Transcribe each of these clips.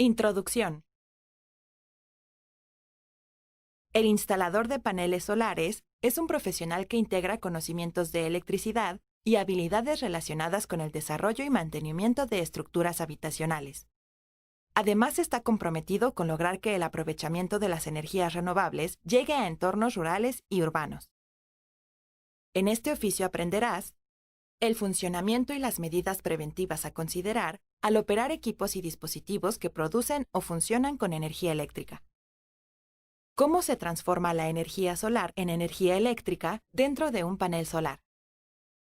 Introducción. El instalador de paneles solares es un profesional que integra conocimientos de electricidad y habilidades relacionadas con el desarrollo y mantenimiento de estructuras habitacionales. Además, está comprometido con lograr que el aprovechamiento de las energías renovables llegue a entornos rurales y urbanos. En este oficio aprenderás el funcionamiento y las medidas preventivas a considerar al operar equipos y dispositivos que producen o funcionan con energía eléctrica. ¿Cómo se transforma la energía solar en energía eléctrica dentro de un panel solar?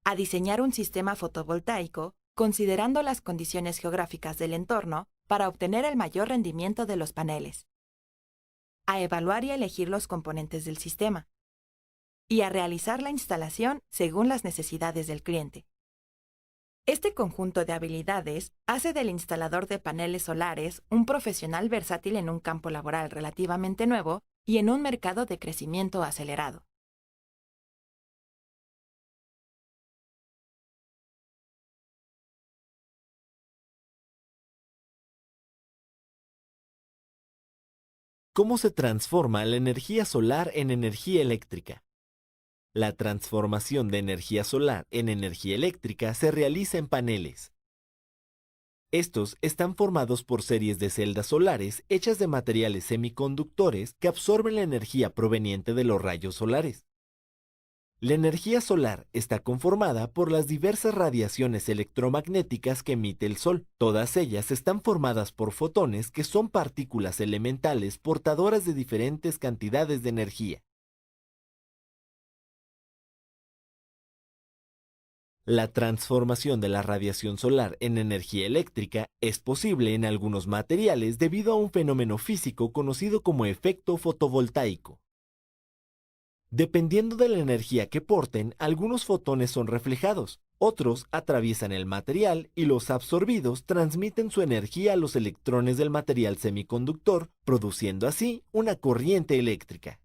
A diseñar un sistema fotovoltaico considerando las condiciones geográficas del entorno para obtener el mayor rendimiento de los paneles. A evaluar y elegir los componentes del sistema. Y a realizar la instalación según las necesidades del cliente. Este conjunto de habilidades hace del instalador de paneles solares un profesional versátil en un campo laboral relativamente nuevo y en un mercado de crecimiento acelerado. ¿Cómo se transforma la energía solar en energía eléctrica? La transformación de energía solar en energía eléctrica se realiza en paneles. Estos están formados por series de celdas solares hechas de materiales semiconductores que absorben la energía proveniente de los rayos solares. La energía solar está conformada por las diversas radiaciones electromagnéticas que emite el Sol. Todas ellas están formadas por fotones que son partículas elementales portadoras de diferentes cantidades de energía. La transformación de la radiación solar en energía eléctrica es posible en algunos materiales debido a un fenómeno físico conocido como efecto fotovoltaico. Dependiendo de la energía que porten, algunos fotones son reflejados, otros atraviesan el material y los absorbidos transmiten su energía a los electrones del material semiconductor, produciendo así una corriente eléctrica.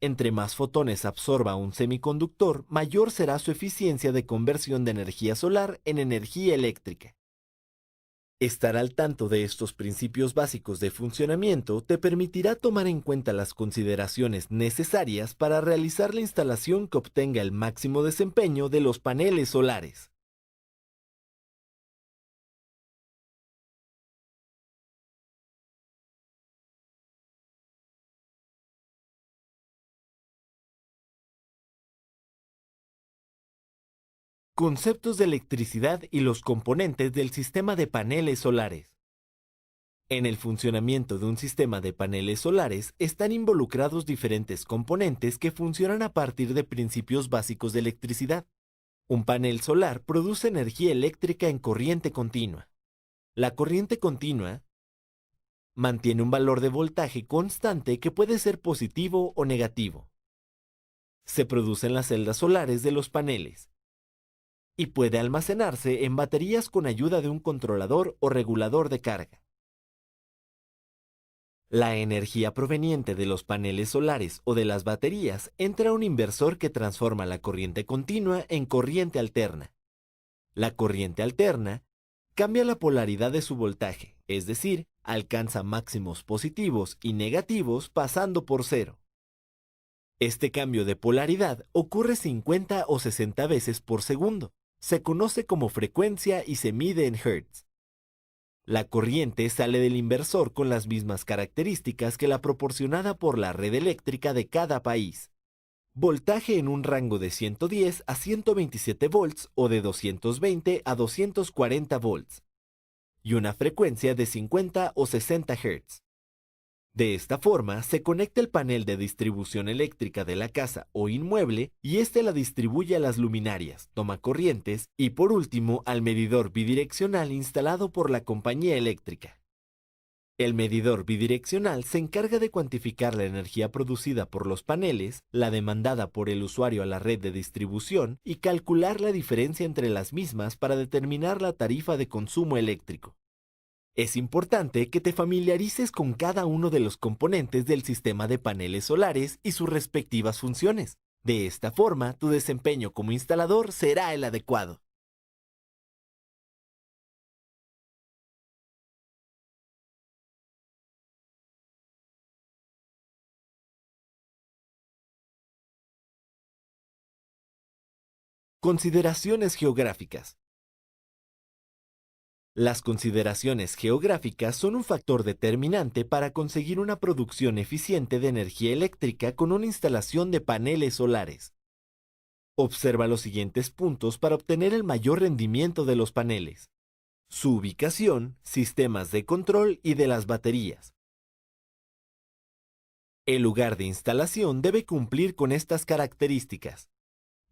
Entre más fotones absorba un semiconductor, mayor será su eficiencia de conversión de energía solar en energía eléctrica. Estar al tanto de estos principios básicos de funcionamiento te permitirá tomar en cuenta las consideraciones necesarias para realizar la instalación que obtenga el máximo desempeño de los paneles solares. Conceptos de electricidad y los componentes del sistema de paneles solares. En el funcionamiento de un sistema de paneles solares están involucrados diferentes componentes que funcionan a partir de principios básicos de electricidad. Un panel solar produce energía eléctrica en corriente continua. La corriente continua mantiene un valor de voltaje constante que puede ser positivo o negativo. Se produce en las celdas solares de los paneles y puede almacenarse en baterías con ayuda de un controlador o regulador de carga. La energía proveniente de los paneles solares o de las baterías entra a un inversor que transforma la corriente continua en corriente alterna. La corriente alterna cambia la polaridad de su voltaje, es decir, alcanza máximos positivos y negativos pasando por cero. Este cambio de polaridad ocurre 50 o 60 veces por segundo. Se conoce como frecuencia y se mide en hertz. La corriente sale del inversor con las mismas características que la proporcionada por la red eléctrica de cada país. Voltaje en un rango de 110 a 127 volts o de 220 a 240 volts. Y una frecuencia de 50 o 60 Hz. De esta forma, se conecta el panel de distribución eléctrica de la casa o inmueble y éste la distribuye a las luminarias, toma corrientes y por último al medidor bidireccional instalado por la compañía eléctrica. El medidor bidireccional se encarga de cuantificar la energía producida por los paneles, la demandada por el usuario a la red de distribución y calcular la diferencia entre las mismas para determinar la tarifa de consumo eléctrico. Es importante que te familiarices con cada uno de los componentes del sistema de paneles solares y sus respectivas funciones. De esta forma, tu desempeño como instalador será el adecuado. Consideraciones geográficas. Las consideraciones geográficas son un factor determinante para conseguir una producción eficiente de energía eléctrica con una instalación de paneles solares. Observa los siguientes puntos para obtener el mayor rendimiento de los paneles: su ubicación, sistemas de control y de las baterías. El lugar de instalación debe cumplir con estas características: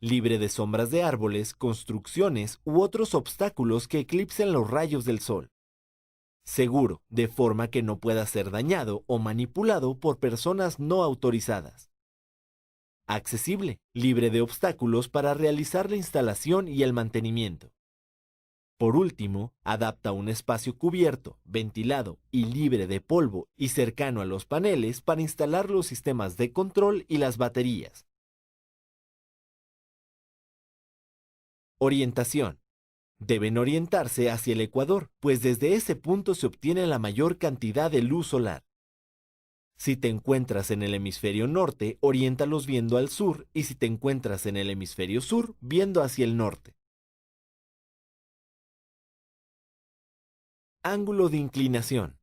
libre de sombras de árboles, construcciones u otros obstáculos que eclipsen los rayos del sol. Seguro, de forma que no pueda ser dañado o manipulado por personas no autorizadas. Accesible, libre de obstáculos para realizar la instalación y el mantenimiento. Por último, adapta un espacio cubierto, ventilado y libre de polvo y cercano a los paneles para instalar los sistemas de control y las baterías. Orientación. Deben orientarse hacia el ecuador, pues desde ese punto se obtiene la mayor cantidad de luz solar. Si te encuentras en el hemisferio norte, oriéntalos viendo al sur, y si te encuentras en el hemisferio sur, viendo hacia el norte. Ángulo de inclinación.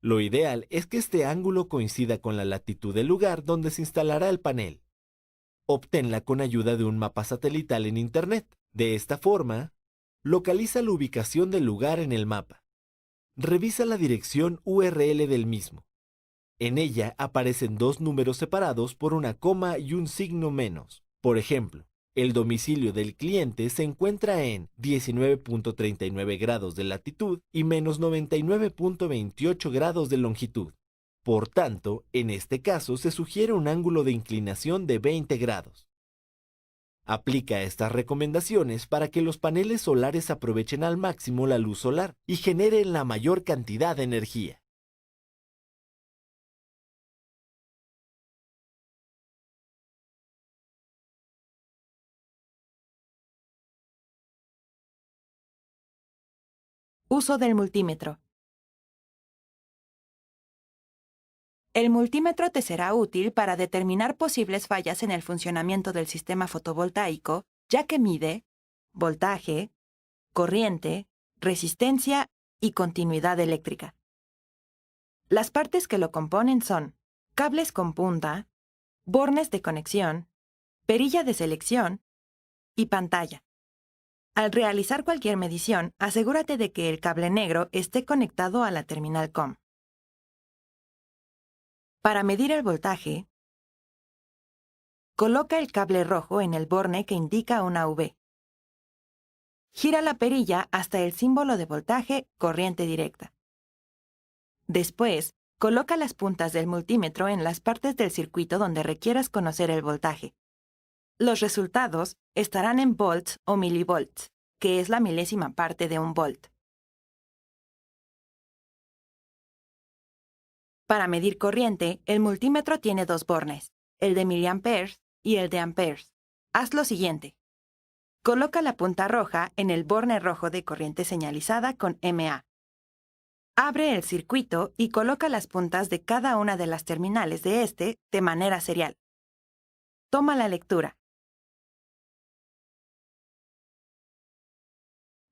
Lo ideal es que este ángulo coincida con la latitud del lugar donde se instalará el panel. Obténla con ayuda de un mapa satelital en Internet. De esta forma, localiza la ubicación del lugar en el mapa. Revisa la dirección URL del mismo. En ella aparecen dos números separados por una coma y un signo menos. Por ejemplo, el domicilio del cliente se encuentra en 19.39 grados de latitud y menos 99.28 grados de longitud. Por tanto, en este caso se sugiere un ángulo de inclinación de 20 grados. Aplica estas recomendaciones para que los paneles solares aprovechen al máximo la luz solar y generen la mayor cantidad de energía. Uso del multímetro. El multímetro te será útil para determinar posibles fallas en el funcionamiento del sistema fotovoltaico, ya que mide voltaje, corriente, resistencia y continuidad eléctrica. Las partes que lo componen son cables con punta, bornes de conexión, perilla de selección y pantalla. Al realizar cualquier medición, asegúrate de que el cable negro esté conectado a la terminal COM. Para medir el voltaje, coloca el cable rojo en el borne que indica una V. Gira la perilla hasta el símbolo de voltaje corriente directa. Después, coloca las puntas del multímetro en las partes del circuito donde requieras conocer el voltaje. Los resultados estarán en volts o milivolts, que es la milésima parte de un volt. Para medir corriente, el multímetro tiene dos bornes, el de miliamperes y el de amperes. Haz lo siguiente. Coloca la punta roja en el borne rojo de corriente señalizada con MA. Abre el circuito y coloca las puntas de cada una de las terminales de este de manera serial. Toma la lectura.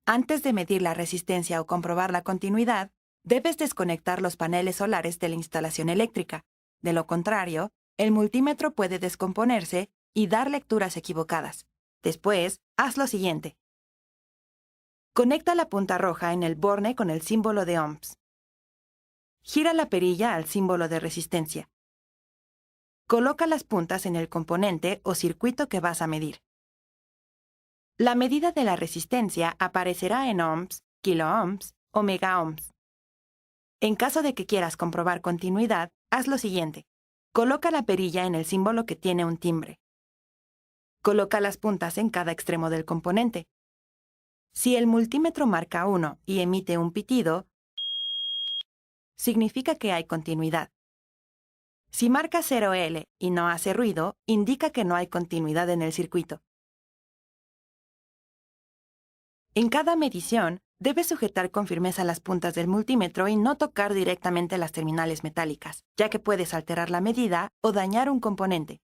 Antes de medir la resistencia o comprobar la continuidad, debes desconectar los paneles solares de la instalación eléctrica. De lo contrario, el multímetro puede descomponerse y dar lecturas equivocadas. Después, haz lo siguiente. Conecta la punta roja en el borne con el símbolo de ohms. Gira la perilla al símbolo de resistencia. Coloca las puntas en el componente o circuito que vas a medir. La medida de la resistencia aparecerá en ohms, kiloohms o megaohms. En caso de que quieras comprobar continuidad, haz lo siguiente. Coloca la perilla en el símbolo que tiene un timbre. Coloca las puntas en cada extremo del componente. Si el multímetro marca 1 y emite un pitido, significa que hay continuidad. Si marca 0L y no hace ruido, indica que no hay continuidad en el circuito. En cada medición, debes sujetar con firmeza las puntas del multímetro y no tocar directamente las terminales metálicas, ya que puedes alterar la medida o dañar un componente.